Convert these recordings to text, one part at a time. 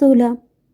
16,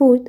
4।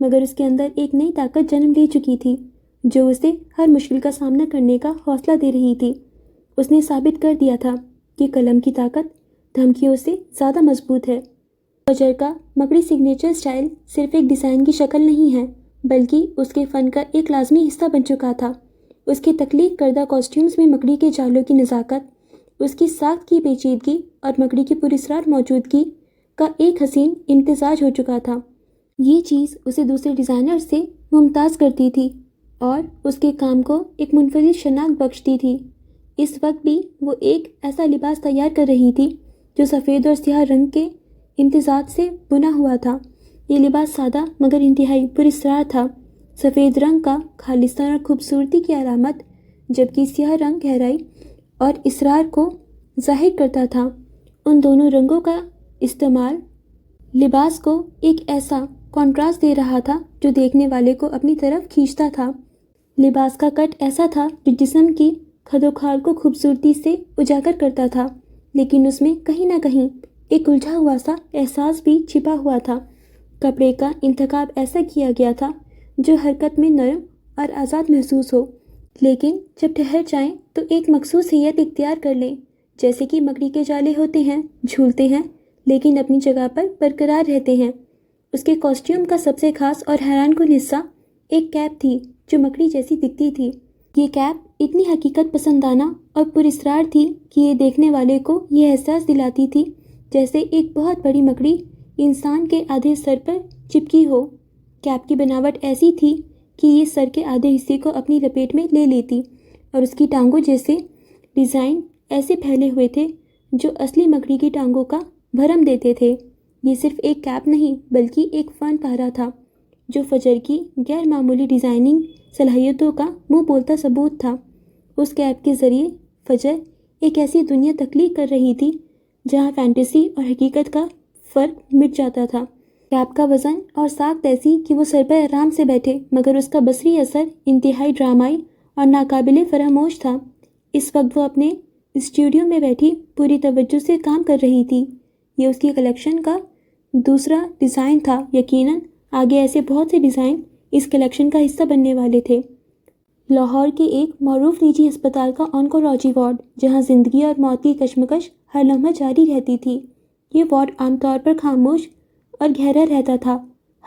مگر اس کے اندر ایک نئی طاقت جنم لے چکی تھی جو اسے ہر مشکل کا سامنا کرنے کا حوصلہ دے رہی تھی۔ اس نے ثابت کر دیا تھا کہ قلم کی طاقت دھمکیوں سے زیادہ مضبوط ہے۔ فجر کا مکڑی سگنیچر سٹائل صرف ایک ڈیزائن کی شکل نہیں ہے بلکہ اس کے فن کا ایک لازمی حصہ بن چکا تھا۔ اس کے تخلیق کردہ کاسٹیومز میں مکڑی کے جالوں کی نزاکت، اس کی ساخت کی پیچیدگی اور مکڑی کی پراسرار موجودگی کا ایک حسین امتزاج ہو چکا تھا۔ یہ چیز اسے دوسرے ڈیزائنر سے ممتاز کرتی تھی اور اس کے کام کو ایک منفرد شناخت بخشتی تھی۔ اس وقت بھی وہ ایک ایسا لباس تیار کر رہی تھی جو سفید اور سیاہ رنگ کے امتزاج سے بنا ہوا تھا۔ یہ لباس سادہ مگر انتہائی پراسرار تھا، سفید رنگ کا خالصتاً اور خوبصورتی کی علامت، جبکہ سیاہ رنگ گہرائی اور اسرار کو ظاہر کرتا تھا۔ ان دونوں رنگوں کا استعمال لباس کو ایک ایسا کنٹراسٹ دے رہا تھا جو دیکھنے والے کو اپنی طرف کھینچتا تھا۔ لباس کا کٹ ایسا تھا جو جسم کی خد و خال کو خوبصورتی سے اجاگر کرتا تھا، لیکن اس میں کہیں نہ کہیں ایک الجھا ہوا سا احساس بھی چھپا ہوا تھا۔ کپڑے کا انتخاب ایسا کیا گیا تھا جو حرکت میں نرم اور آزاد محسوس ہو، لیکن جب ٹھہر جائیں تو ایک مخصوص ہیئت اختیار کر لیں، جیسے کہ مکڑی کے جالے ہوتے ہیں، جھولتے ہیں لیکن اپنی جگہ پر برقرار رہتے ہیں۔ اس کے کاسٹیوم کا سب سے خاص اور حیران کن حصہ ایک کیپ تھی جو مکڑی جیسی دکھتی تھی۔ یہ کیپ اتنی حقیقت پسندانہ اور پراسرار تھی کہ یہ دیکھنے والے کو یہ احساس دلاتی تھی جیسے ایک بہت بڑی مکڑی انسان کے آدھے سر پر چپکی ہو۔ کیپ کی بناوٹ ایسی تھی کہ یہ سر کے آدھے حصے کو اپنی لپیٹ میں لے لیتی اور اس کی ٹانگوں جیسے ڈیزائن ایسے پھیلے ہوئے تھے جو اصلی مکڑی کی ٹانگوں کا بھرم دیتے تھے۔ یہ صرف ایک کیپ نہیں بلکہ ایک فن پارہ تھا جو فجر کی غیر معمولی ڈیزائننگ صلاحیتوں کا منہ بولتا ثبوت تھا۔ اس کیپ کے ذریعے فجر ایک ایسی دنیا تخلیق کر رہی تھی جہاں فینٹیسی اور حقیقت کا فرق مٹ جاتا تھا۔ کیپ کا وزن اور ساخت ایسی کہ وہ سر پر آرام سے بیٹھے، مگر اس کا بصری اثر انتہائی ڈرامائی اور ناقابل فراموش تھا۔ اس وقت وہ اپنے اسٹوڈیو میں بیٹھی پوری توجہ سے کام کر رہی تھی۔ یہ اس کی کلیکشن کا دوسرا ڈیزائن تھا۔ یقیناً آگے ایسے بہت سے ڈیزائن اس کلیکشن کا حصہ بننے والے تھے۔ لاہور کے ایک معروف نجی ہسپتال کا آنکولوجی وارڈ، جہاں زندگی اور موت کی کشمکش ہر لمحہ جاری رہتی تھی۔ یہ وارڈ عام طور پر خاموش اور گہرا رہتا تھا،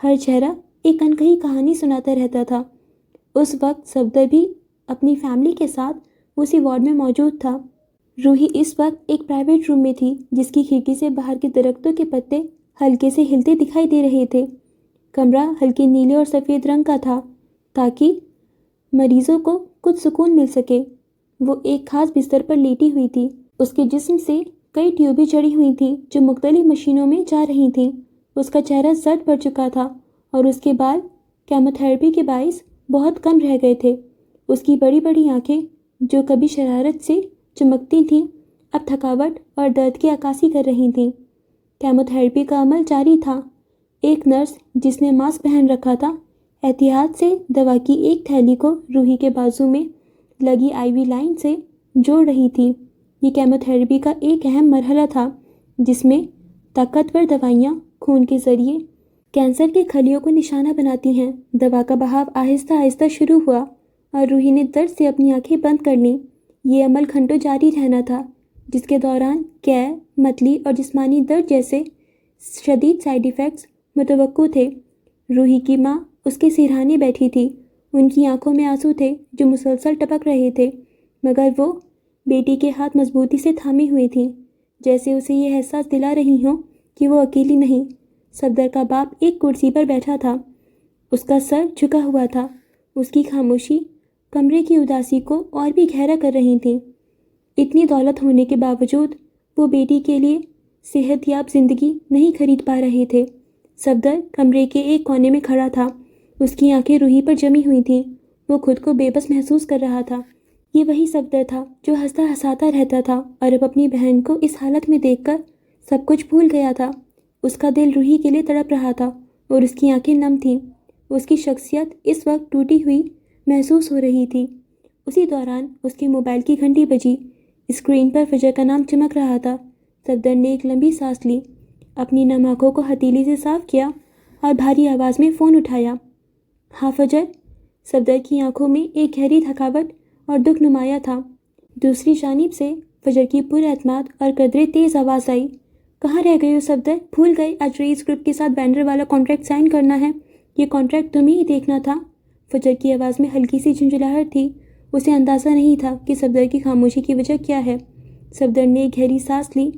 ہر چہرہ ایک انکہی کہانی سناتا رہتا تھا۔ اس وقت صفدر بھی اپنی فیملی کے ساتھ اسی وارڈ میں موجود تھا۔ روحی اس وقت ایک پرائیویٹ روم میں تھی جس کی کھڑکی سے باہر کے درختوں کے پتے ہلکے سے ہلتے دکھائی دے رہے تھے۔ کمرہ ہلکے نیلے اور سفید رنگ کا تھا تاکہ مریضوں کو کچھ سکون مل سکے۔ وہ ایک خاص بستر پر لیٹی ہوئی تھی۔ اس کے جسم سے کئی ٹیوبیں چڑھی ہوئی تھیں جو مختلف مشینوں میں جا رہی تھیں۔ اس کا چہرہ زرد پڑ چکا تھا اور اس کے بال کیموتھراپی کے باعث بہت کم رہ گئے تھے۔ اس کی بڑی بڑی آنکھیں جو کبھی شرارت سے چمکتی تھیں اب تھکاوٹ اور درد کی عکاسی کر رہی تھیں۔ کیموتھراپی کا عمل جاری تھا۔ ایک نرس جس نے ماسک پہن رکھا تھا احتیاط سے دوا کی ایک تھیلی کو روحی کے بازو میں لگی آئی وی لائن سے جوڑ رہی تھی۔ یہ کیموتھراپی کا ایک اہم مرحلہ تھا جس میں طاقتور دوائیاں خون کے ذریعے کینسر کے خلیوں کو نشانہ بناتی ہیں۔ دوا کا بہاؤ آہستہ آہستہ شروع ہوا اور روحی نے درد سے اپنی آنکھیں بند کر لیں۔ یہ عمل گھنٹوں جاری رہنا تھا جس کے دوران قے، متلی اور جسمانی درد جیسے شدید سائیڈ ایفیکٹس متوقع تھے۔ روحی کی ماں اس کے سرہانے بیٹھی تھی۔ ان کی آنکھوں میں آنسو تھے جو مسلسل ٹپک رہے تھے، مگر وہ بیٹی کے ہاتھ مضبوطی سے تھامے ہوئے تھیں، جیسے اسے یہ احساس دلا رہی ہوں کہ وہ اکیلی نہیں۔ صفدر کا باپ ایک کرسی پر بیٹھا تھا، اس کا سر جھکا ہوا تھا۔ اس کی خاموشی کمرے کی اداسی کو اور بھی گہرا کر رہی تھی۔ اتنی دولت ہونے کے باوجود وہ بیٹی کے لیے صحت یاب زندگی نہیں خرید پا رہے تھے۔ صفدر کمرے کے ایک کونے میں کھڑا تھا، اس کی آنکھیں روحی پر جمی ہوئی تھیں۔ وہ خود کو بے بس محسوس کر رہا تھا۔ یہ وہی صفدر تھا جو ہنستا ہنساتا رہتا تھا اور اب اپنی بہن کو اس حالت میں دیکھ کر سب کچھ بھول گیا تھا۔ اس کا دل روحی کے لیے تڑپ رہا تھا اور اس کی آنکھیں نم تھیں۔ اس کی شخصیت اس وقت ٹوٹی ہوئی محسوس ہو رہی تھی۔ اسی دوران اس کے موبائل کی گھنٹی بجی۔ اسکرین پر فجر کا نام چمک رہا تھا۔ صفدر نے ایک لمبی سانس لی، اپنی نم آنکھوں کو ہتھیلی سے صاف کیا اور بھاری آواز میں فون اٹھایا۔ ہاں فجر؟ صفدر کی آنکھوں میں ایک گہری تھکاوٹ اور دکھ نمایاں تھا۔ دوسری جانب سے فجر کی پر اعتماد اور قدرے تیز آواز آئی۔ کہاں رہ گئے ہو صفدر؟ بھول گئے آج رئیس گروپ کے ساتھ بینڈر والا کانٹریکٹ سائن کرنا ہے؟ یہ کانٹریکٹ تمہیں ہی دیکھنا تھا۔ فجر کی آواز میں ہلکی سی جھنجھلاہٹ تھی۔ اسے اندازہ نہیں تھا کہ صفدر کی خاموشی کی وجہ کیا ہے۔ صفدر نے ایک گہری سانس لی۔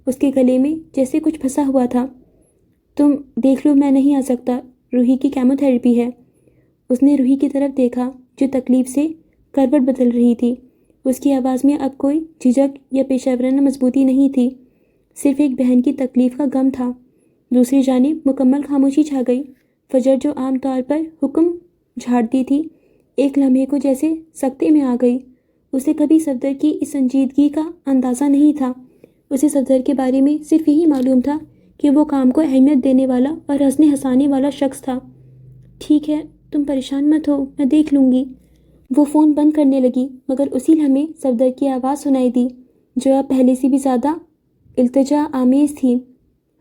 اس کے گلے میں جیسے کچھ پھنسا ہوا تھا۔ تم دیکھ لو، میں نہیں آ سکتا، روحی کی کیمو تھراپی ہے۔ اس نے روحی کی طرف دیکھا جو تکلیف سے کروٹ بدل رہی تھی۔ اس کی آواز میں اب کوئی جھجک یا پیشہ ورانہ مضبوطی نہیں تھی، صرف ایک بہن کی تکلیف کا غم تھا۔ دوسری جانب مکمل خاموشی چھا گئی۔ فجر جو عام طور پر حکم جھاڑتی تھی، ایک لمحے کو جیسے سکتے میں آ گئی۔ اسے کبھی صفدر کی اس سنجیدگی کا اندازہ نہیں تھا۔ اسے صفدر کے بارے میں صرف یہی معلوم تھا کہ وہ کام کو اہمیت دینے والا اور ہنسنے ہنسانے والا شخص تھا۔ ٹھیک ہے، تم پریشان مت ہو، میں دیکھ لوں گی۔ وہ فون بند کرنے لگی، مگر اسی لمحے صفدر کی آواز سنائی دی، جو اب پہلے سے بھی زیادہ التجا آمیز تھی۔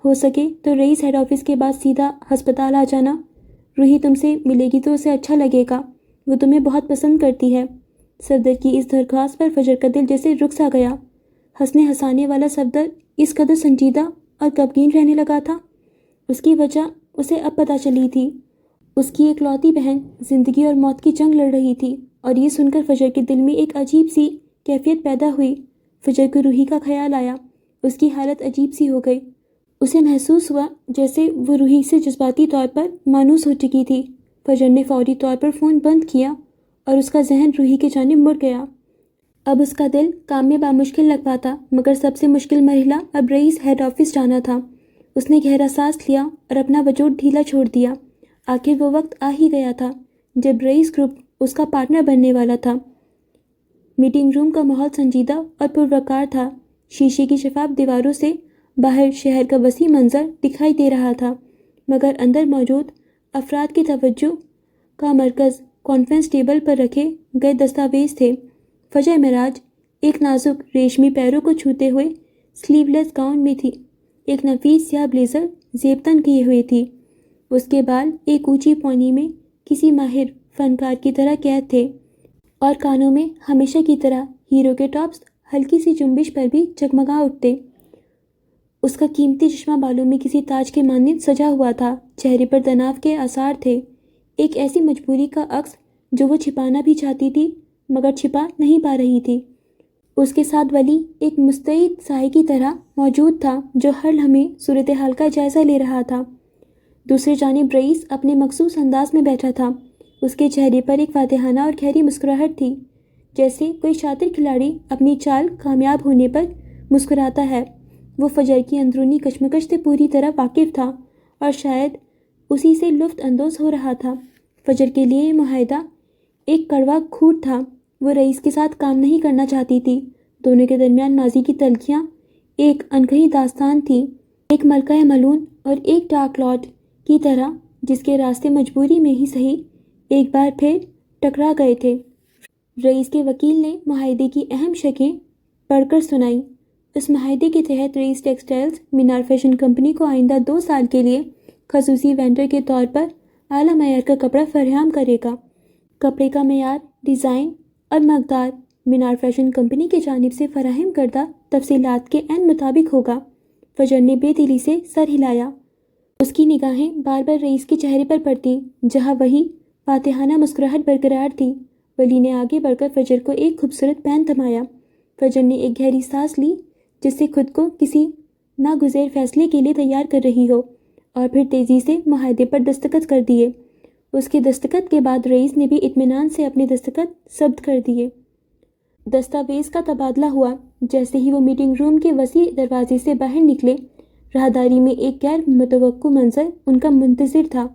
ہو سکے تو رئیس ہیڈ آفس کے بعد سیدھا ہسپتال آ جانا۔ روحی تم سے ملے گی تو اسے اچھا لگے گا، وہ تمہیں بہت پسند کرتی ہے۔ صفدر کی اس درخواست پر فجر کا دل جیسے رک سا گیا۔ ہنسنے ہنسانے والا صفدر اس قدر سنجیدہ اور غمگین رہنے لگا تھا۔ اس کی وجہ اسے اب پتہ چلی تھی۔ اس کی اکلوتی بہن زندگی اور موت کی جنگ لڑ رہی تھی، اور یہ سن کر فجر کے دل میں ایک عجیب سی کیفیت پیدا ہوئی۔ فجر کو روحی کا خیال آیا۔ اس کی حالت عجیب سی ہو گئی۔ اسے محسوس ہوا جیسے وہ روحی سے جذباتی طور پر مانوس ہو چکی تھی۔ فجر نے فوری طور پر فون بند کیا اور اس کا ذہن روحی کی جانب مڑ گیا۔ اب اس کا دل کام میں بامشکل لگ پاتا، مگر سب سے مشکل مرحلہ اب رئیس ہیڈ آفس جانا تھا۔ اس نے گہرا سانس لیا اور اپنا وجود ڈھیلا چھوڑ دیا۔ آخر وہ وقت آ ہی گیا تھا جب رئیس گروپ اس کا پارٹنر بننے والا تھا۔ میٹنگ روم کا ماحول سنجیدہ اور پروقار تھا۔ شیشے کی شفاف دیواروں سے باہر شہر کا وسیع منظر دکھائی دے رہا تھا، مگر اندر موجود افراد کی توجہ کا مرکز کانفرنس ٹیبل پر رکھے گئے دستاویز تھے۔ فجر معراج ایک نازک ریشمی پیروں کو چھوتے ہوئے سلیو لیس گاؤن میں تھی۔ ایک نفیس سیاہ بلیزر زیب تن کیے ہوئے تھی۔ اس کے بال ایک اونچی پونی میں کسی ماہر فنکار کی طرح قید تھے، اور کانوں میں ہمیشہ کی طرح ہیرو کے ٹاپس ہلکی سی جنبش پر بھی جگمگا اٹھتے۔ اس کا قیمتی چشمہ بالوں میں کسی تاج کے مانند سجا ہوا تھا۔ چہرے پر تناؤ کے آثار تھے، ایک ایسی مجبوری کا عکس جو وہ چھپانا بھی چاہتی تھی مگر چھپا نہیں پا رہی تھی۔ اس کے ساتھ ولی ایک مستعد سائے کی طرح موجود تھا جو ہر لمحے صورتحال کا جائزہ لے رہا تھا۔ دوسری جانب رئیس اپنے مخصوص انداز میں بیٹھا تھا۔ اس کے چہرے پر ایک فاتحانہ اور گہری مسکراہٹ تھی، جیسے کوئی شاطر کھلاڑی اپنی چال کامیاب ہونے پر مسکراتا ہے۔ وہ فجر کی اندرونی کشمکش سے پوری طرح واقف تھا اور شاید اسی سے لطف اندوز ہو رہا تھا۔ فجر کے لیے یہ معاہدہ ایک کڑوا گھونٹ تھا۔ وہ رئیس کے ساتھ کام نہیں کرنا چاہتی تھی۔ دونوں کے درمیان ماضی کی تلخیاں ایک انکہی داستان تھی، ایک ملکہ ملعون اور ایک ڈارک لارڈ کی طرح جس کے راستے مجبوری میں ہی صحیح ایک بار پھر ٹکرا گئے تھے۔ رئیس کے وکیل نے معاہدے کی اہم شقیں پڑھ کر سنائیں۔ اس معاہدے کے تحت رئیس ٹیکسٹائلز مینار فیشن کمپنی کو آئندہ 2 سال کے لیے خصوصی وینڈر کے طور پر اعلیٰ معیار کا کپڑا فراہم کرے گا۔ کپڑے کا معیار، ڈیزائن اور مقدار مینار فیشن کمپنی کی جانب سے فراہم کردہ تفصیلات کے عین مطابق ہوگا۔ فجر نے بے دلی سے سر ہلایا۔ اس کی نگاہیں بار بار رئیس کے چہرے پر پڑتیں، جہاں وہی فاتحانہ مسکراہٹ برقرار تھی۔ ولی نے آگے بڑھ کر فجر کو ایک خوبصورت پین تھمایا۔ فجر نے ایک گہری سانس لی، جس سے خود کو کسی ناگزیر فیصلے کے لیے تیار کر رہی ہو، اور پھر تیزی سے معاہدے پر دستخط کر دیے۔ اس کے دستخط کے بعد رئیس نے بھی اطمینان سے اپنے دستخط ثبت کر دیے۔ دستاویز کا تبادلہ ہوا۔ جیسے ہی وہ میٹنگ روم کے وسیع دروازے سے باہر نکلے، راہداری میں ایک غیر متوقع منظر ان کا منتظر تھا۔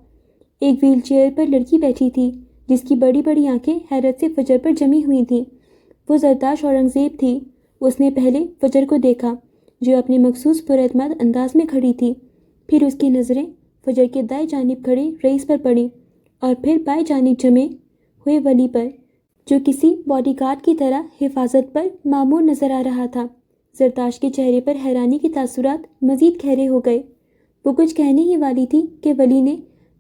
ایک ویل چیئر پر لڑکی بیٹھی تھی، جس کی بڑی بڑی آنکھیں حیرت سے فجر پر جمی ہوئی تھیں۔ وہ زرداشت اورنگزیب تھی۔ اس نے پہلے فجر کو دیکھا، جو اپنے مخصوص پراعتماد انداز میں کھڑی تھی، پھر اس کی نظریں فجر کے دائیں جانب کھڑے رئیس پر پڑیں، اور پھر بائیں جانب جمے ہوئے ولی پر، جو کسی باڈی گارڈ کی طرح حفاظت پر مامور نظر آ رہا تھا۔ زرداشت کے چہرے پر حیرانی کے تاثرات مزید گہرے ہو گئے۔ وہ کچھ کہنے ہی والی تھی کہ ولی نے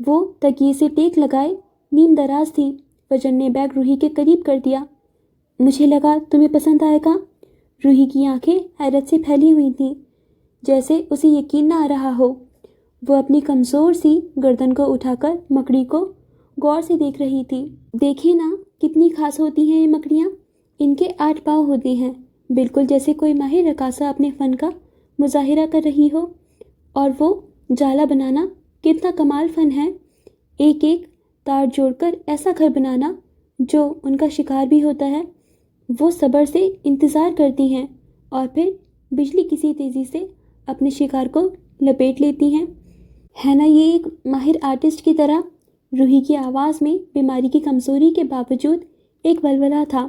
وہ تکیے سے ٹیک لگائے نیم دراز تھی۔ فجر نے بیگ روحی کے قریب کر دیا۔ مجھے لگا تمہیں پسند آئے گا۔ روحی کی آنکھیں حیرت سے پھیلی ہوئی تھیں، جیسے اسے یقین نہ آ رہا ہو۔ وہ اپنی کمزور سی گردن کو اٹھا کر مکڑی کو غور سے دیکھ رہی تھی۔ دیکھیں نا کتنی خاص ہوتی ہیں یہ مکڑیاں، ان کے 8 پاؤں ہوتے ہیں، بالکل جیسے کوئی ماہر رقاصہ اپنے فن کا مظاہرہ کر رہی ہو۔ اور وہ جالا بنانا کتنا کمال فن ہے، ایک ایک تار جوڑ کر ایسا گھر بنانا جو ان کا شکار بھی ہوتا ہے۔ وہ صبر سے انتظار کرتی ہیں اور پھر بجلی کسی تیزی سے اپنے شکار کو لپیٹ لیتی ہیں۔ ہے نا یہ ایک ماہر آرٹسٹ کی طرح؟ روحی کی آواز میں بیماری کی کمزوری کے باوجود ایک ولولہ تھا۔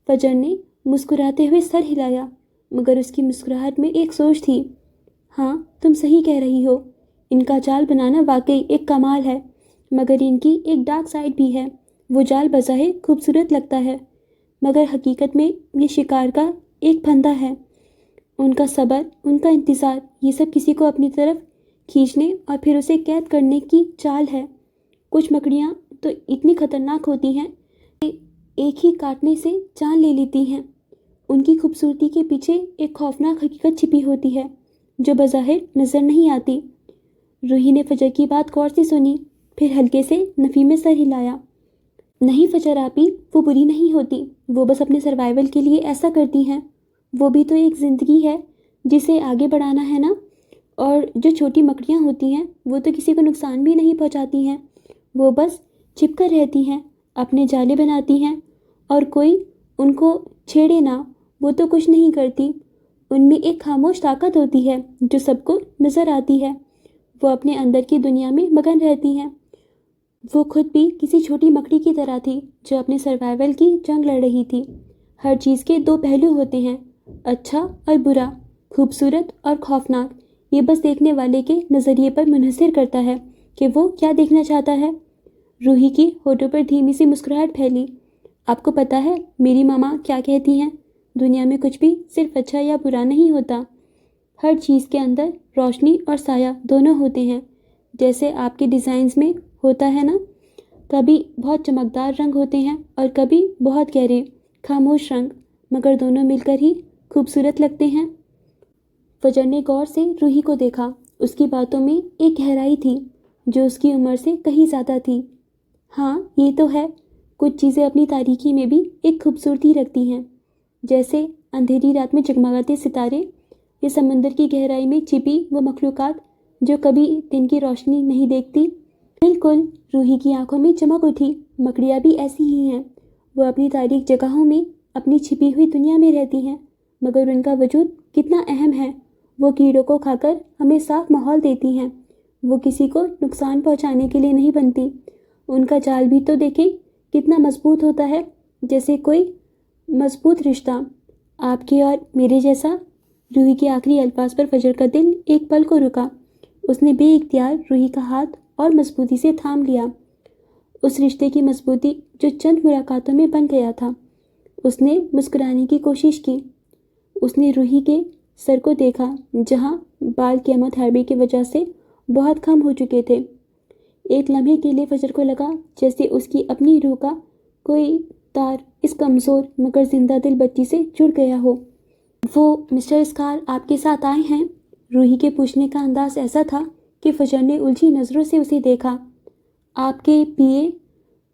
فجر نے مسکراتے ہوئے سر ہلایا، مگر اس کی مسکراہٹ میں ایک سوچ تھی۔ ہاں تم صحیح کہہ رہی ہو، ان کا جال بنانا واقعی ایک کمال ہے، مگر ان کی ایک ڈارک سائڈ بھی ہے۔ وہ جال بظاہر خوبصورت لگتا ہے، مگر حقیقت میں یہ شکار کا ایک پھندا ہے۔ ان کا صبر، ان کا انتظار، یہ سب کسی کو اپنی طرف کھینچنے اور پھر اسے قید کرنے کی چال ہے۔ کچھ مکڑیاں تو اتنی خطرناک ہوتی ہیں کہ ایک ہی کاٹنے سے جان لے لیتی ہیں۔ ان کی خوبصورتی کے پیچھے ایک خوفناک حقیقت چھپی ہوتی ہے جو بظاہر نظر نہیں آتی۔ روحی نے فجر کی بات غور سے سنی، پھر ہلکے سے نفی میں سر ہلایا۔ نہیں فجر آپی، وہ بری نہیں ہوتی، وہ بس اپنے سروائیول کے لیے ایسا کرتی ہیں۔ وہ بھی تو ایک زندگی ہے جسے آگے بڑھانا ہے نا۔ اور جو چھوٹی مکڑیاں ہوتی ہیں وہ تو کسی کو نقصان بھی نہیں پہنچاتی ہیں، وہ بس چھپ کر رہتی ہیں، اپنے جالے بناتی ہیں، اور کوئی ان کو چھیڑے نہ وہ تو کچھ نہیں کرتی۔ ان میں ایک خاموش طاقت ہوتی ہے جو سب کو نظر آتی ہے۔ وہ اپنے اندر کی دنیا میں مگن رہتی ہیں۔ وہ خود بھی کسی چھوٹی مکڑی کی طرح تھی جو اپنے سروائیول کی جنگ لڑ رہی تھی۔ ہر چیز کے 2 پہلو ہوتے ہیں، اچھا اور برا، خوبصورت اور خوفناک۔ یہ بس دیکھنے والے کے نظریے پر منحصر کرتا ہے کہ وہ کیا دیکھنا چاہتا ہے۔ روحی کی ہونٹوں پر دھیمی سی مسکراہٹ پھیلی۔ آپ کو پتہ ہے میری ماما کیا کہتی ہیں؟ دنیا میں کچھ بھی صرف اچھا یا برا نہیں ہوتا، ہر چیز کے اندر روشنی اور سایہ دونوں ہوتے ہیں، جیسے آپ کے ڈیزائنز میں ہوتا ہے نا، کبھی بہت چمکدار رنگ ہوتے ہیں اور کبھی بہت گہرے خاموش رنگ، مگر دونوں مل کر ہی خوبصورت لگتے ہیں۔ فجر نے غور سے روحی کو دیکھا۔ اس کی باتوں میں ایک گہرائی تھی جو اس کی عمر سے کہیں زیادہ تھی۔ ہاں یہ تو ہے، کچھ چیزیں اپنی تاریکی میں بھی ایک خوبصورتی رکھتی ہیں، جیسے اندھیری رات میں جگمگاتے ستارے یا سمندر کی گہرائی میں چھپی وہ مخلوقات جو کبھی دن کی روشنی نہیں دیکھتی۔ بالکل، روحی کی آنکھوں میں چمک اٹھی۔ مکڑیاں بھی ایسی ہی ہیں، وہ اپنی تاریک جگہوں میں اپنی چھپی ہوئی دنیا میں رہتی ہیں، مگر ان کا وجود کتنا اہم ہے۔ وہ کیڑوں کو کھا کر ہمیں صاف ماحول دیتی ہیں، وہ کسی کو نقصان پہنچانے کے لیے نہیں بنتی۔ ان کا جال بھی تو دیکھیں کتنا مضبوط ہوتا ہے، جیسے کوئی مضبوط رشتہ، آپ کے اور میرے جیسا۔ روحی کے آخری الفاظ پر فجر کا دل ایک پل کو رکا۔ اس نے بے اختیار روحی کا ہاتھ اور مضبوطی سے تھام لیا، اس رشتے کی مضبوطی جو چند ملاقاتوں میں بن گیا تھا۔ اس نے مسکرانے کی کوشش کی۔ اس نے روحی کے سر کو دیکھا جہاں بال کیموتھراپی کی وجہ سے بہت کم ہو چکے تھے۔ ایک لمحے کے لیے فجر کو لگا جیسے اس کی اپنی روح کا کوئی تار اس کمزور مگر زندہ دل بچی سے جڑ گیا ہو۔ وہ مسٹر اسکار آپ کے ساتھ آئے ہیں؟ روحی کے پوچھنے کا انداز ایسا تھا کہ فجر نے الجھی نظروں سے اسے دیکھا۔ آپ کے پیے،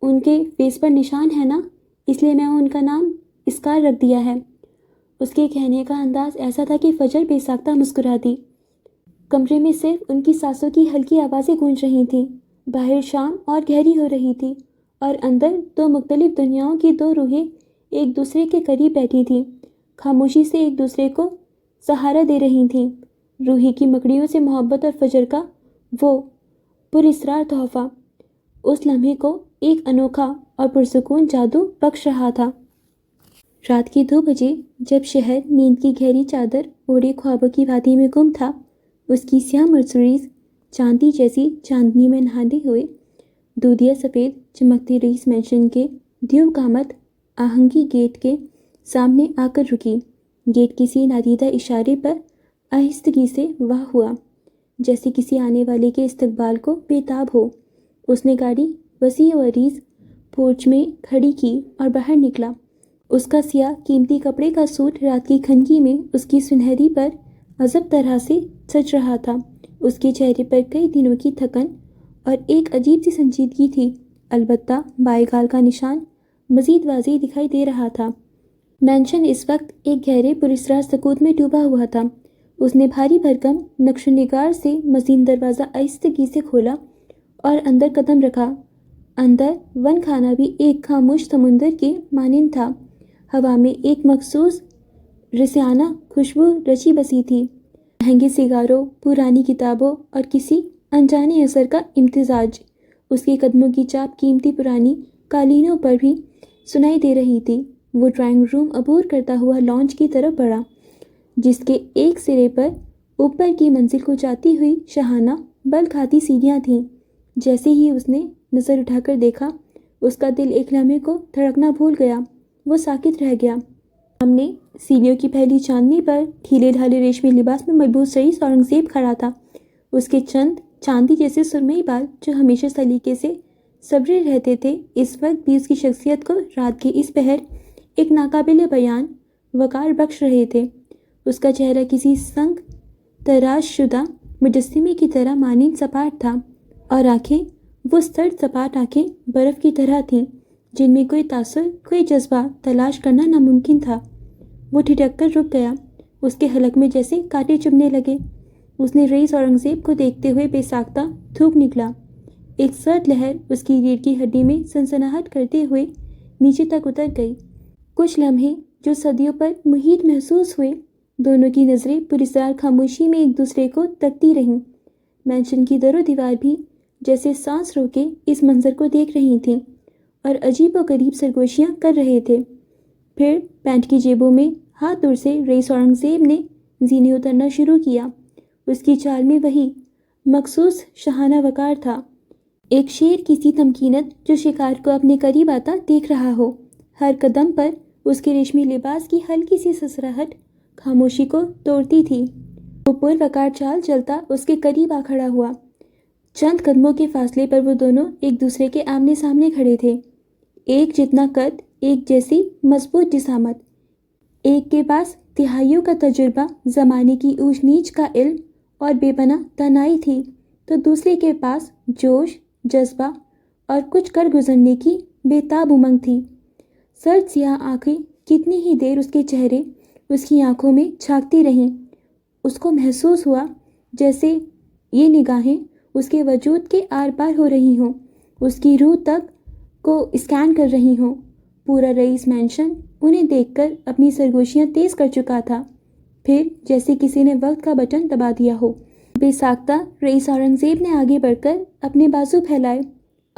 ان کے فیس پر نشان ہے نا، اس لیے میں ان کا نام اسکار رکھ دیا ہے۔ اس کے کہنے کا انداز ایسا تھا کہ فجر بے ساختہ مسکرا دی۔ کمرے میں صرف ان کی سانسوں کی ہلکی آوازیں گونج رہی تھیں۔ باہر شام اور گہری ہو رہی تھی اور اندر 2 مختلف دنیاؤں کی 2 روحیں ایک دوسرے کے قریب بیٹھی تھیں، خاموشی سے ایک دوسرے کو سہارا دے رہی تھیں۔ روحی کی مکڑیوں سے محبت اور فجر کا وہ پراسرار تحفہ اس لمحے کو ایک انوکھا اور پرسکون جادو بخش رہا تھا۔ رات کے 2 بجے جب شہر نیند کی گہری چادر اوڑھے خوابوں کی وادی میں گم تھا، اس کی سیاہ مرسڈیز چاندی جیسی چاندنی میں نہاتے ہوئے دودھیا سفید چمکتے رئیس مینشن کے دیو قامت آہنگی گیٹ کے سامنے آ کر رکی۔ گیٹ کسی نادیدہ اشارے پر آہستگی سے واہ ہوا، جیسے کسی آنے والے کے استقبال کو بے تاب ہو۔ اس نے گاڑی وسیع و عریض پورچ میں کھڑی کی اور باہر نکلا۔ اس کا سیاہ قیمتی کپڑے کا سوٹ رات کی کھنکی میں اس کی سنہری پر عجب طرح سے سج رہا تھا۔ اس کے چہرے پر کئی دنوں کی تھکن اور ایک عجیب سی سنجیدگی تھی، البتہ بائیں گال کا نشان مزید واضح دکھائی دے رہا تھا۔ مینشن اس وقت ایک گہرے پراسرار سکوت میں ڈوبا ہوا تھا۔ اس نے بھاری بھرکم نقش و نگار سے مزین دروازہ آہستگی سے کھولا اور اندر قدم رکھا۔ اندر ون خانہ بھی ایک خاموش سمندر کے مانند تھا۔ ہوا میں ایک مخصوص رسیانہ خوشبو رچی بسی تھی، مہنگے سگاروں، پرانی کتابوں اور کسی انجانے اثر کا امتزاج۔ اس کے قدموں کی چاپ قیمتی پرانی قالینوں پر بھی سنائی دے رہی تھی۔ وہ ڈرائنگ روم عبور کرتا ہوا لانچ کی طرف بڑھا، جس کے ایک سرے پر اوپر کی منزل کو جاتی ہوئی شاہانہ بل کھاتی سیڑھیاں تھیں۔ جیسے ہی اس نے نظر اٹھا کر دیکھا، اس کا دل ایک لمحے کو دھڑکنا بھول گیا۔ وہ ساکت رہ گیا۔ سامنے سیڑھیوں کی پہلی چاندنی پر ڈھیلے ڈھالے ریشمی لباس میں ملبوس رئیس اورنگزیب کھڑا تھا۔ اس کے چند چاندی جیسے سرمئی بال جو ہمیشہ سلیقے سے سنورے رہتے تھے، اس وقت بھی اس کی شخصیت کو رات کے اس پہر ایک ناقابل بیان وقار بخش رہے تھے۔ اس کا چہرہ کسی سنگ تراش شدہ مجسمے کی طرح مانند سپاٹ تھا، اور آنکھیں وہ سرد سپاٹ آنکھیں برف کی طرح تھیں جن میں کوئی تاثر، کوئی جذبہ تلاش کرنا ناممکن تھا۔ وہ ٹھٹک کر رک گیا۔ اس کے حلق میں جیسے کانٹے چبھنے لگے۔ اس نے رئیس اورنگزیب کو دیکھتے ہوئے بے ساختہ تھوک نکلا۔ ایک سرد لہر اس کی ریڑھ کی ہڈی میں سنسناہٹ کرتے ہوئے نیچے تک اتر گئی۔ کچھ لمحے جو صدیوں پر محیط محسوس ہوئے، دونوں کی نظریں پراسرار خاموشی میں ایک دوسرے کو تکتی رہیں۔ مینشن کی در و دیوار بھی جیسے سانس روکے اس منظر کو دیکھ رہی تھیں اور عجیب و غریب سرگوشیاں کر رہے تھے۔ پھر پینٹ کی جیبوں میں ہاتھ دور سے رئیس اورنگزیب نے زینے اترنا شروع کیا۔ اس کی چال میں وہی مخصوص شاہانہ وقار تھا، ایک شیر کی سی تمکینت جو شکار کو اپنے قریب آتا دیکھ رہا ہو۔ ہر قدم پر اس کے ریشمی لباس کی ہلکی سی سسراہٹ خاموشی کو توڑتی تھی۔ وہ پروقار چال چلتا اس کے قریب آ کھڑا ہوا۔ چند قدموں کے فاصلے پر وہ دونوں ایک دوسرے کے آمنے سامنے کھڑے تھے، ایک جتنا قد، ایک جیسی مضبوط جسامت۔ ایک کے پاس دہائیوں کا تجربہ، زمانے کی اونچ نیچ کا علم اور بے پناہ دانائی تھی، تو دوسرے کے پاس جوش، جذبہ اور کچھ کر گزرنے کی بے تاب امنگ تھی۔ سرد سیاہ آنکھیں کتنی ہی دیر اس کے چہرے، اس کی آنکھوں میں جھانکتی رہیں۔ اس کو محسوس ہوا جیسے یہ نگاہیں اس کے وجود کے آر پار ہو رہی ہوں، اس کی روح تک کو اسکین کر رہی ہوں۔ پورا رئیس مینشن انہیں دیکھ کر اپنی سرگوشیاں تیز کر چکا تھا، پھر جیسے کسی نے وقت کا بٹن دبا دیا ہو۔ بے ساختہ رئیس اورنگزیب نے آگے بڑھ کر اپنے بازو پھیلائے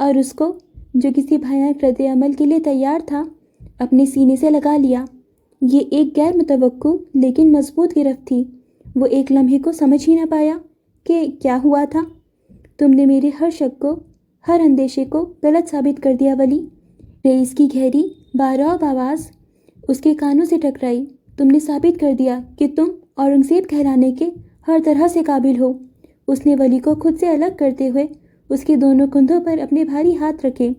اور اس کو، جو کسی بھیانک رد عمل کے لیے تیار تھا، اپنے سینے سے لگا لیا۔ یہ ایک غیر متوقع لیکن مضبوط گرفت تھی۔ وہ ایک لمحے کو سمجھ ہی نہ پایا کہ کیا ہوا تھا۔ تم نے میرے ہر شک کو، ہر اندیشے کو غلط ثابت کر دیا ولی۔ رئیس کی گہری بارعب آواز اس کے کانوں سے ٹکرائی۔ تم نے ثابت کر دیا کہ تم اورنگزیب کہلانے کے ہر طرح سے قابل ہو۔ اس نے ولی کو خود سے الگ کرتے ہوئے اس کے دونوں کندھوں پر اپنے بھاری ہاتھ رکھے۔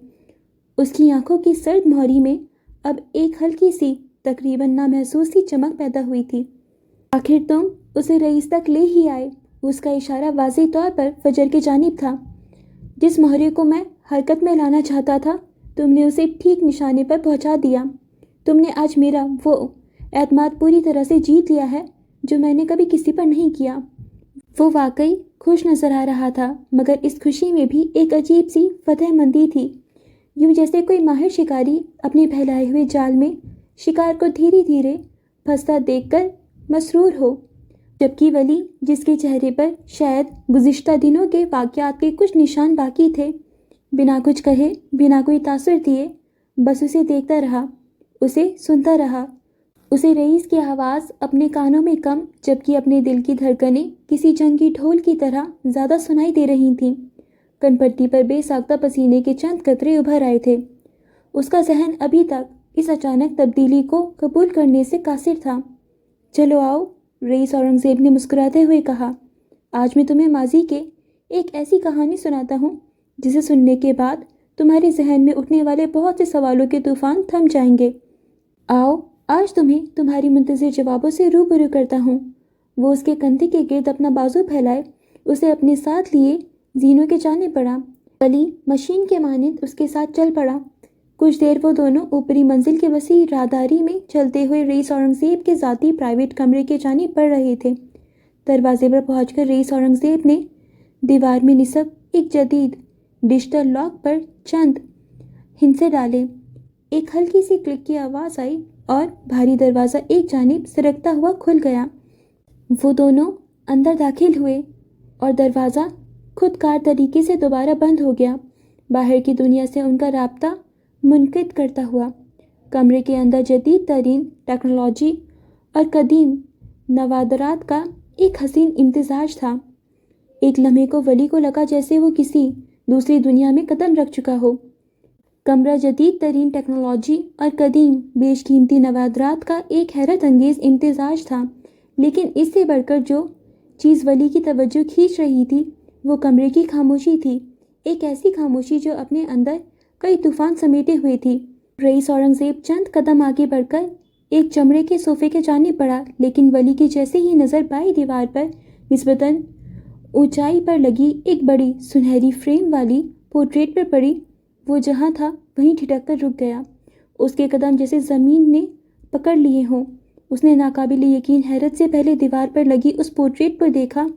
اس کی آنکھوں کی سرد مہری میں اب ایک ہلکی سی، تقریباً نامحسوس سی چمک پیدا ہوئی تھی۔ آخر تم اسے رئیس تک لے ہی آئے۔ اس کا اشارہ واضح طور پر فجر کی جانب تھا۔ جس مہرے کو میں حرکت میں لانا چاہتا تھا، تم نے اسے ٹھیک نشانے پر پہنچا دیا۔ تم نے آج میرا وہ اعتماد پوری طرح سے جیت لیا ہے جو میں نے کبھی کسی پر نہیں کیا۔ وہ واقعی خوش نظر آ رہا تھا، مگر اس خوشی میں بھی ایک عجیب سی فتح مندی تھی، یوں جیسے کوئی ماہر شکاری اپنے پھیلائے ہوئے جال میں شکار کو دھیرے دھیرے پھنستا دیکھ کر مسرور ہو، جبکہ ولی، جس کے چہرے پر شاید گزشتہ دنوں کے واقعات کے کچھ نشان باقی تھے، بنا کچھ کہے، بنا کوئی تاثر دیے، بس اسے دیکھتا رہا، اسے سنتا رہا۔ اسے رئیس کی آواز اپنے کانوں میں کم، جبکہ اپنے دل کی دھڑکنیں کسی جنگی ڈھول کی طرح زیادہ سنائی دے رہی تھیں۔ کن پٹی پر بے ساختہ پسینے کے چند قطرے ابھر آئے تھے۔ اس کا ذہن ابھی تک اس اچانک تبدیلی کو قبول کرنے سے قاصر تھا۔ چلو آؤ، رئیس اورنگزیب نے مسکراتے ہوئے کہا، آج میں تمہیں ماضی کے ایک ایسی کہانی سناتا ہوں جسے سننے کے بعد تمہارے ذہن میں اٹھنے والے بہت سے سوالوں کے طوفان تھم جائیں گے۔ آؤ آج تمہیں تمہاری منتظر جوابوں سے روبرو کرتا ہوں۔ وہ اس کے کندھے کے گرد اپنا بازو پھیلائے اسے اپنے ساتھ لیے زینوں کے جانب بڑھا۔ ولی مشین کے مانند اس کے ساتھ چل پڑا۔ کچھ دیر وہ دونوں اوپری منزل کے وسیع راہداری میں چلتے ہوئے رئیس اورنگزیب کے ذاتی پرائیویٹ کمرے کے جانب بڑھ رہے تھے۔ دروازے پر پہنچ کر رئیس اورنگزیب نے دیوار میں نصب ایک جدید ڈیجیٹل لاک پر چند ہندسے ڈالے۔ ایک ہلکی سی کلک کی آواز آئی اور بھاری دروازہ ایک جانب سرکتا ہوا کھل گیا۔ وہ دونوں اندر داخل ہوئے اور دروازہ خود کار طریقے سے دوبارہ بند ہو گیا، باہر کی دنیا سے ان کا رابطہ منقطع کرتا ہوا۔ کمرے کے اندر جدید ترین ٹیکنالوجی اور قدیم نوادرات کا ایک حسین امتزاج تھا۔ ایک لمحے کو ولی کو لگا جیسے وہ کسی دوسری دنیا میں قدم رکھ چکا ہو۔ کمرہ جدید ترین ٹیکنالوجی اور قدیم بیش قیمتی نوادرات کا ایک حیرت انگیز امتزاج تھا، لیکن اس سے بڑھ کر جو چیز ولی کی توجہ کھینچ رہی تھی وہ کمرے کی خاموشی تھی، ایک ایسی خاموشی جو اپنے اندر کئی طوفان سمیٹے ہوئے تھی۔ رئیس اورنگزیب چند قدم آگے بڑھ کر ایک چمڑے کے صوفے کے جانب بڑھا، لیکن ولی کی جیسے ہی نظر بائیں دیوار پر نسبتاً اونچائی پر لگی ایک بڑی سنہری فریم والی پورٹریٹ پر پڑی، وہ جہاں تھا وہیں ٹھٹک کر رک گیا۔ اس کے قدم جیسے زمین نے پکڑ لیے ہوں۔ اس نے ناقابل یقین حیرت سے پہلے دیوار پر لگی اس پورٹریٹ پر دیکھا۔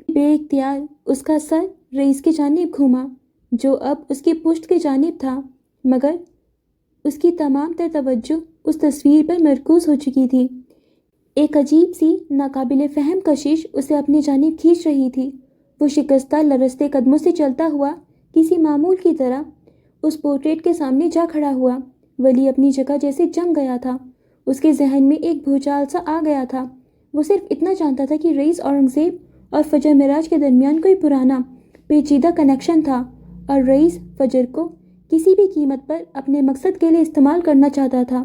بے اختیار اس کا سر رئیس کی جانب گھوما، جو اب اس کی پشت کی جانب تھا، مگر اس کی تمام تر توجہ اس تصویر پر مرکوز ہو چکی تھی۔ ایک عجیب سی ناقابل فہم کشش اسے اپنی جانب کھینچ رہی تھی۔ وہ شکستہ لرزتے قدموں سے چلتا ہوا کسی معمول کی طرح اس پورٹریٹ کے سامنے جا کھڑا ہوا۔ ولی اپنی جگہ جیسے جم گیا تھا۔ اس کے ذہن میں ایک بھوچال سا آ گیا تھا۔ وہ صرف اتنا جانتا تھا کہ رئیس اورنگزیب اور فجر معراج کے درمیان کوئی پرانا پیچیدہ کنیکشن تھا، اور رئیس فجر کو کسی بھی قیمت پر اپنے مقصد کے لیے استعمال کرنا چاہتا تھا۔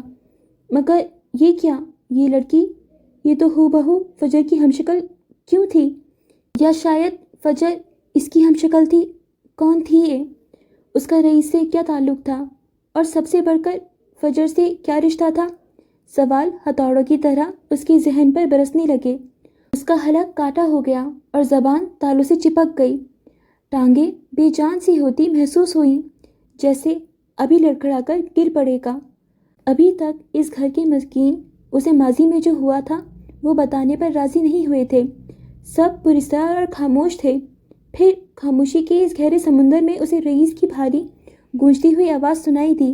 مگر یہ کیا؟ یہ لڑکی، یہ تو ہو بہو فجر کی ہمشکل کیوں تھی؟ یا شاید فجر اس کی ہمشکل تھی؟ کون تھی یہ؟ اس کا رئیس سے کیا تعلق تھا؟ اور سب سے بڑھ کر فجر سے کیا رشتہ تھا؟ سوال ہتھوڑوں کی طرح اس کے ذہن پر برسنے لگے۔ اس کا حلق کاٹا ہو گیا اور زبان تالوں سے چپک گئی۔ ٹانگیں بے جان سی ہوتی محسوس ہوئیں، جیسے ابھی لڑکھڑا کر گر پڑے گا۔ ابھی تک اس گھر کے مسکین اسے ماضی میں جو ہوا تھا وہ بتانے پر راضی نہیں ہوئے تھے۔ سب پراسرار اور خاموش تھے۔ پھر خاموشی کے اس گہرے سمندر میں اسے رئیس کی بھاری گونجتی ہوئی آواز سنائی دی۔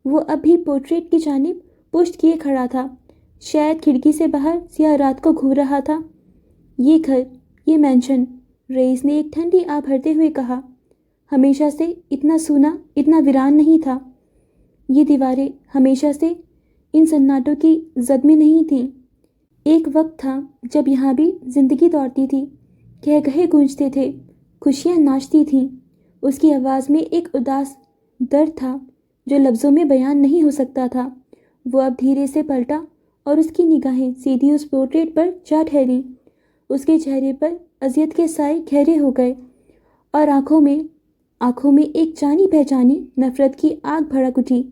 وہ اب بھی پورٹریٹ کی جانب پشت کیے کھڑا تھا، شاید کھڑکی سے باہر سیاہ رات کو گھور رہا تھا۔ یہ گھر، یہ مینشن، رئیس نے ایک ٹھنڈی آہ بھرتے ہوئے کہا، ہمیشہ سے اتنا سونا، اتنا ویران نہیں تھا۔ یہ دیواریں ہمیشہ سے ان سناٹوں کی زد میں نہیں تھیں۔ ایک وقت تھا جب یہاں بھی زندگی دوڑتی تھی، گہگہے گونجتے تھے، خوشیاں ناچتی تھیں۔ اس کی آواز میں ایک اداس درد تھا جو لفظوں میں بیان نہیں ہو سکتا تھا۔ وہ اب دھیرے سے پلٹا اور اس کی نگاہیں سیدھی اس پورٹریٹ پر جا ٹھہریں۔ اس کے چہرے پر اذیت کے سائے گہرے ہو گئے اور آنکھوں میں ایک جانی پہچانی نفرت کی آگ بھڑک اٹھی،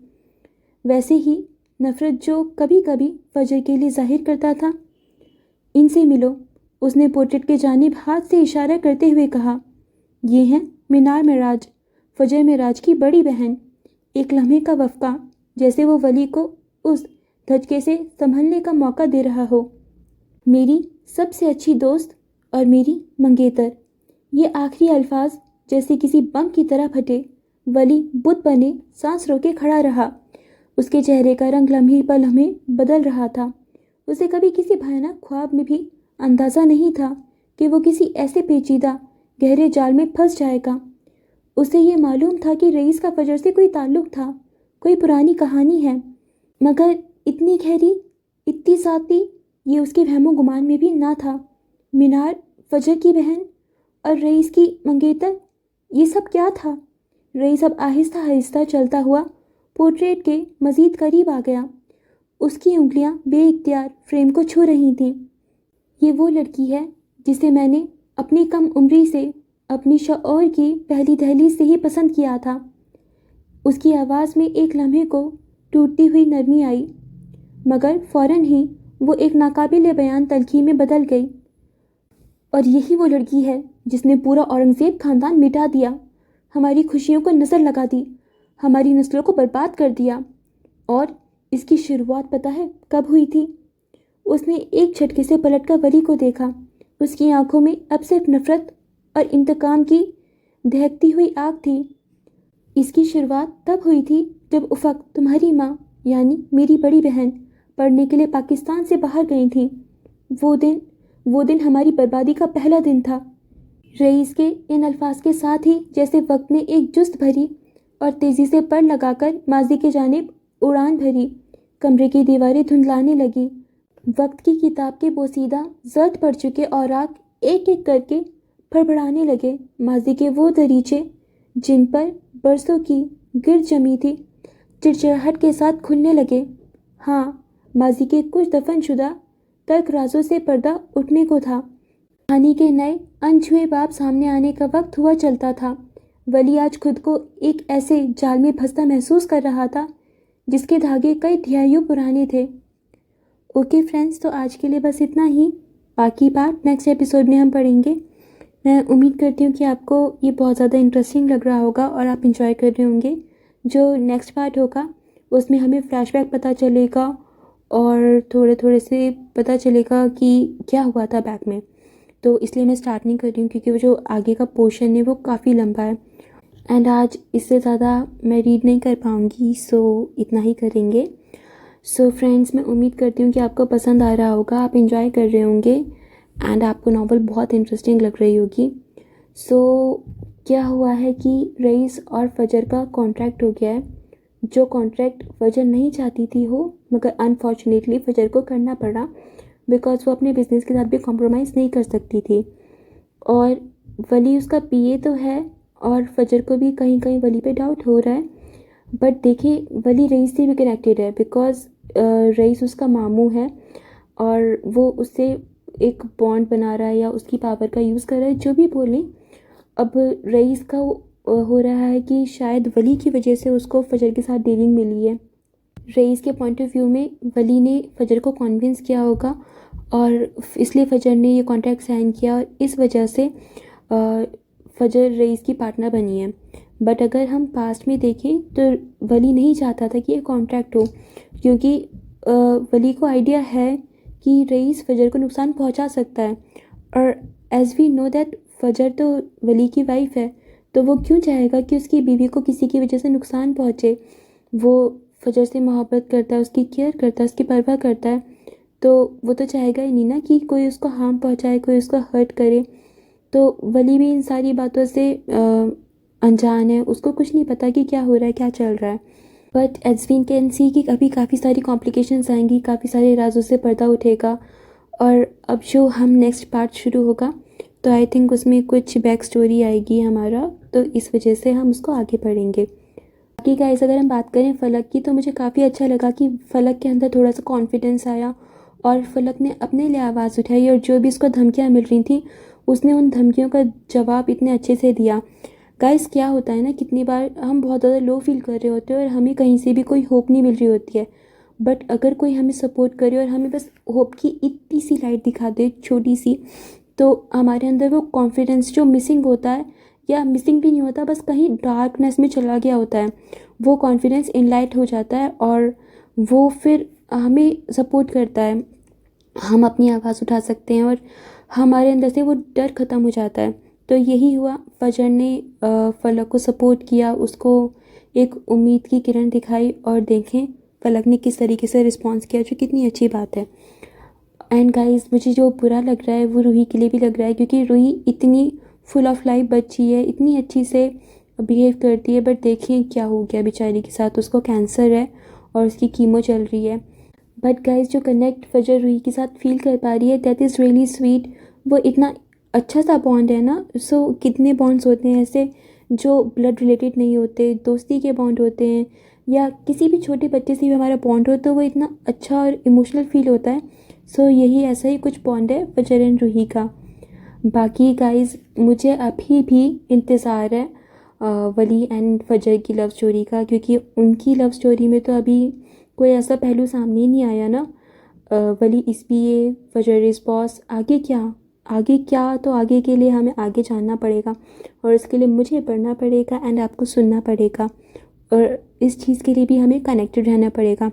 ویسے ہی نفرت جو کبھی کبھی فجر کے لیے ظاہر کرتا تھا۔ ان سے ملو، اس نے پورٹریٹ کے جانب ہاتھ سے اشارہ کرتے ہوئے کہا۔ یہ ہیں منار معراج، فجر معراج کی بڑی بہن۔ ایک لمحے کا وقفہ، جیسے وہ ولی کو اس دھچکے سے سنبھلنے کا موقع دے رہا ہو۔ میری سب سے اچھی دوست اور میری منگیتر۔ یہ آخری الفاظ جیسے کسی بم کی طرح پھٹے۔ ولی بت بنے سانس روکے کھڑا رہا۔ اس کے چہرے کا رنگ لمحے پر لمحے بدل رہا تھا۔ اسے کبھی کسی بھیانک خواب میں بھی اندازہ نہیں تھا کہ وہ کسی ایسے پیچیدہ گہرے جال میں پھنس جائے گا۔ اسے یہ معلوم تھا کہ رئیس کا فجر سے کوئی تعلق تھا، کوئی پرانی کہانی ہے، مگر اتنی گہری، اتنی ذاتی، یہ اس کے وہم و گمان میں بھی نہ تھا۔ منار، فجر کی بہن اور رئیس کی منگیتر، یہ سب کیا تھا؟ رئیس اب آہستہ آہستہ چلتا ہوا پورٹریٹ کے مزید قریب آ گیا۔ اس کی انگلیاں بے اختیار فریم کو چھو رہی تھیں۔ یہ وہ لڑکی ہے جسے میں نے اپنی کم عمری سے اپنی شعور کی پہلی دہلیز سے ہی پسند کیا تھا۔ اس کی آواز میں ایک لمحے کو ٹوٹتی ہوئی نرمی آئی، مگر فوراً ہی وہ ایک ناقابل بیان تلخی میں بدل گئی۔ اور یہی وہ لڑکی ہے جس نے پورا اورنگزیب خاندان مٹا دیا، ہماری خوشیوں کو نظر لگا دی، ہماری نسلوں کو برباد کر دیا۔ اور اس کی شروعات پتہ ہے کب ہوئی تھی؟ اس نے ایک جھٹکے سے پلٹ کر ولی کو دیکھا۔ اس کی آنکھوں میں اب صرف نفرت اور انتقام کی دہکتی ہوئی آگ تھی۔ اس کی شروعات تب ہوئی تھی جب افق، تمہاری ماں یعنی میری بڑی بہن، پڑھنے کے لیے پاکستان سے باہر گئی تھیں۔ وہ دن ہماری بربادی کا پہلا دن تھا۔ رئیس کے ان الفاظ کے ساتھ ہی جیسے وقت نے ایک جست بھری اور تیزی سے پر لگا کر ماضی کی جانب اڑان بھری، کمرے کی دیواریں دھندلانے لگی۔ وقت کی کتاب کے بوسیدہ زرد پڑ چکے اوراق ایک ایک کر کے پھڑپڑانے لگے۔ ماضی کے وہ دریچے جن پر برسوں کی گرد جمی تھی چڑچڑاہٹ کے ساتھ کھلنے لگے۔ ہاں، ماضی کے کچھ دفن شدہ تلخ رازوں سے پردہ اٹھنے کو تھا۔ کہانی کے نئے انچھوئے باب سامنے آنے کا وقت ہوا چلتا تھا۔ ولی آج خود کو ایک ایسے جال میں پھنستا محسوس کر رہا تھا جس کے دھاگے کئی دہائیوں پرانے تھے۔ اوکے فرینڈز، تو آج کے لیے بس اتنا ہی۔ باقی بات نیکسٹ ایپیسوڈ میں ہم پڑھیں گے۔ میں امید کرتی ہوں کہ آپ کو یہ بہت زیادہ انٹرسٹنگ لگ رہا ہوگا اور آپ انجوائے کر رہے ہوں گے۔ جو نیکسٹ پارٹ ہوگا اس میں ہمیں فلیش بیک پتہ چلے گا اور تھوڑے سے پتہ چلے گا کہ کیا ہوا تھا بیک میں۔ تو اس لیے میں اسٹارٹ نہیں کر رہی ہوں کیونکہ وہ جو آگے کا پورشن ہے وہ کافی لمبا ہے اینڈ آج اس سے زیادہ میں ریڈ نہیں کر پاؤں گی، سو اتنا ہی کریں گے۔ سو فرینڈز، میں امید کرتی ہوں کہ آپ کو پسند آ رہا ہوگا، آپ انجوائے کر رہے ہوں گے اینڈ آپ کو ناول بہت انٹرسٹنگ لگ رہی ہوگی۔ سو کیا ہوا ہے کہ رئیس اور فجر کا کانٹریکٹ ہو گیا ہے، جو کانٹریکٹ فجر نہیں چاہتی تھی ہو، مگر انفارچونیٹلی فجر کو کرنا پڑا بیکاز وہ اپنے بزنس کے ساتھ بھی کمپرومائز نہیں کر سکتی تھی۔ اور ولی اس کا پی اے تو ہے اور فجر کو بھی کہیں کہیں ولی پہ ڈاؤٹ ہو رہا ہے، بٹ دیکھیں ولی رئیس سے بھی کنیکٹڈ ہے بیکاز رئیس اس کا ماموں ہے اور وہ اس سے ایک بانڈ بنا رہا ہے یا اس کی پاور کا یوز کر رہا ہے، جو بھی بولیں۔ اب رئیس کا ہو رہا ہے کہ شاید ولی کی وجہ سے اس کو فجر کے ساتھ ڈیلنگ ملی ہے۔ رئیس کے پوائنٹ آف ویو میں ولی نے فجر کو کنونس کیا ہوگا اور اس لیے فجر نے یہ کانٹریکٹ سائن کیا اور اس وجہ سے فجر رئیس کی پارٹنر بنی ہے۔ بٹ اگر ہم پاسٹ میں دیکھیں تو ولی نہیں چاہتا تھا کہ یہ کانٹریکٹ ہو، کیونکہ ولی کو آئیڈیا ہے کہ رئیس فجر کو نقصان پہنچا سکتا ہے، اور ایز وی نو دیٹ فجر تو ولی کی وائف ہے، تو وہ کیوں چاہے گا کہ اس کی بیوی کو کسی کی وجہ سے نقصان پہنچے۔ وہ فجر سے محبت کرتا ہے، اس کی کیئر کرتا ہے، اس کی پرواہ کرتا ہے، تو وہ تو چاہے گا ہی نہیں نا کہ کوئی اس کو ہارم پہنچائے، کوئی اس کو ہرٹ کرے۔ تو ولی بھی ان ساری باتوں سے انجان ہے، اس کو کچھ نہیں پتا کہ کیا ہو رہا ہے، کیا چل رہا ہے۔ But as we can see کہ ابھی کافی ساری کمپلیکیشنز آئیں گی، کافی سارے رازوں سے پردہ اٹھے گا، اور اب جو ہم نیکسٹ پارٹ شروع ہوگا تو آئی تھنک اس میں کچھ بیک سٹوری آئے گی ہمارا، تو اس وجہ سے ہم اس کو آگے پڑھیں گے۔ باقی گائز اگر ہم بات کریں فلک کی، تو مجھے کافی اچھا لگا کہ فلک کے اندر تھوڑا سا کانفیڈنس آیا اور فلک نے اپنے لیے آواز اٹھائی، اور جو بھی اس کو دھمکیاں مل رہی تھیں اس نے ان دھمکیوں کا جواب اتنے اچھے سے دیا۔ گائز کیا ہوتا ہے نا، کتنی بار ہم بہت زیادہ لو فیل کر رہے ہوتے ہیں اور ہمیں کہیں سے بھی کوئی ہوپ نہیں مل رہی ہوتی ہے، بٹ اگر کوئی ہمیں سپورٹ کرے اور ہمیں بس ہوپ کی اتنی سی لائٹ دکھا دے، چھوٹی سی، تو ہمارے اندر وہ کانفیڈنس جو مسنگ ہوتا ہے، یا مسنگ بھی نہیں ہوتا، بس کہیں ڈارکنیس میں چلا گیا ہوتا ہے، وہ کانفیڈنس ان لائٹ ہو جاتا ہے اور وہ پھر ہمیں سپورٹ کرتا ہے، ہم اپنی آواز اٹھا سکتے ہیں اور ہمارے اندر سے وہ ڈر ختم ہو جاتا ہے۔ تو یہی ہوا، فجر نے فلک کو سپورٹ کیا، اس کو ایک امید کی کرن دکھائی، اور دیکھیں فلک نے کس طریقے سے رسپانس کیا، جو کتنی اچھی بات ہے۔ اینڈ گائز مجھے جو برا لگ رہا ہے وہ روحی کے لیے بھی لگ رہا ہے، کیونکہ روحی اتنی فل آف لائف بچی ہے، اتنی اچھی سے بیہیو کرتی ہے، بٹ دیکھیں کیا ہو گیا بیچاری کے ساتھ، اس کو کینسر ہے اور اس کی کیمو چل رہی ہے۔ بٹ گائز جو کنیکٹ فجر روحی کے ساتھ فیل کر پا رہی ہے، دیٹ از ریئلی سویٹ۔ وہ اتنا اچھا سا بانڈ ہے نا، سو کتنے بانڈس ہوتے ہیں ایسے جو بلڈ ریلیٹڈ نہیں ہوتے، دوستی کے بانڈ ہوتے ہیں، یا کسی بھی چھوٹے بچے سے بھی ہمارا بانڈ ہو تو وہ اتنا اچھا اور ایموشنل فیل ہوتا ہے۔ سو یہی ایسا ہی کچھ بانڈ ہے فجر اینڈ روحی کا۔ باقی گائز مجھے ابھی بھی انتظار ہے ولی اینڈ فجر کی لو اسٹوری کا، کیونکہ ان کی لو اسٹوری میں تو ابھی کوئی ایسا پہلو سامنے ہی نہیں آیا نا. ولی اس پی اے، فجر از باس، آگے کیا تو آگے کے لیے ہمیں آگے جاننا پڑے گا، اور اس کے لیے مجھے پڑھنا پڑے گا اینڈ آپ کو سننا پڑے گا، اور اس چیز کے لیے بھی ہمیں کنیکٹڈ رہنا پڑے گا.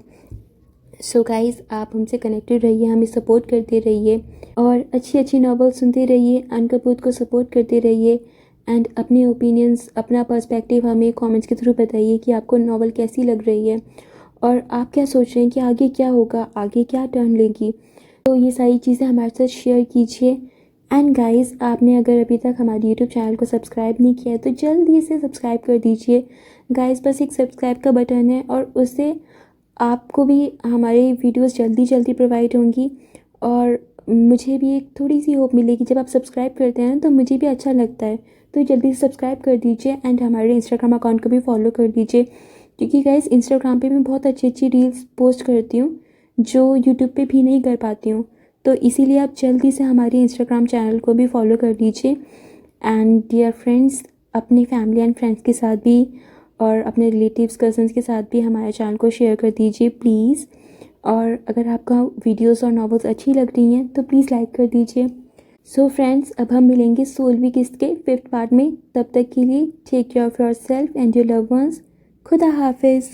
سو گائز آپ ہم سے کنیکٹڈ رہیے، ہمیں سپورٹ کرتے رہیے، اور اچھی ناول سنتے رہیے، عنکبوت کو سپورٹ کرتے رہیے، اینڈ اپنے اوپینینس، اپنا پرسپیکٹیو ہمیں کامنٹس کے تھرو بتائیے کہ آپ کو ناول کیسی لگ رہی ہے، اور آپ کیا سوچ رہے ہیں کہ آگے کیا ہوگا، آگے کیا ٹرن لے گی. تو یہ ساری چیزیں ہمارے ساتھ شیئر کیجیے. اینڈ گائز آپ نے اگر ابھی تک ہماری یوٹیوب چینل کو سبسکرائب نہیں کیا ہے تو جلدی سے سبسکرائب کر دیجیے. گائز بس ایک سبسکرائب کا بٹن ہے، اور اس سے آپ کو بھی ہمارے ویڈیوز جلدی پرووائڈ ہوں گی، اور مجھے بھی ایک تھوڑی سی ہوپ ملے گی. جب آپ سبسکرائب کرتے ہیں تو مجھے بھی اچھا لگتا ہے. تو جلدی سے سبسکرائب کر دیجیے، اینڈ ہمارے انسٹاگرام اکاؤنٹ کو بھی فالو کر دیجیے، کیونکہ گائز انسٹاگرام پہ میں بہت اچھی ریلز پوسٹ کرتی ہوں جو یوٹیوب پہ بھی نہیں کر پاتی ہوں. تو اسی لیے آپ جلدی سے ہماری انسٹاگرام چینل کو بھی فالو کر لیجیے. اینڈ ڈیئر فرینڈس، اپنی فیملی اینڈ فرینڈس کے ساتھ بھی اور اپنے ریلیٹیوز کزنس کے ساتھ بھی ہمارے چینل کو شیئر کر دیجیے پلیز. اور اگر آپ کا ویڈیوز اور ناولز اچھی لگ رہی ہیں تو پلیز لائک کر دیجیے. سو فرینڈس، اب ہم ملیں گے 16ویں قسط کے 5th پارٹ میں. تب تک کے لیے take care of yourself and your loved ones. خدا حافظ.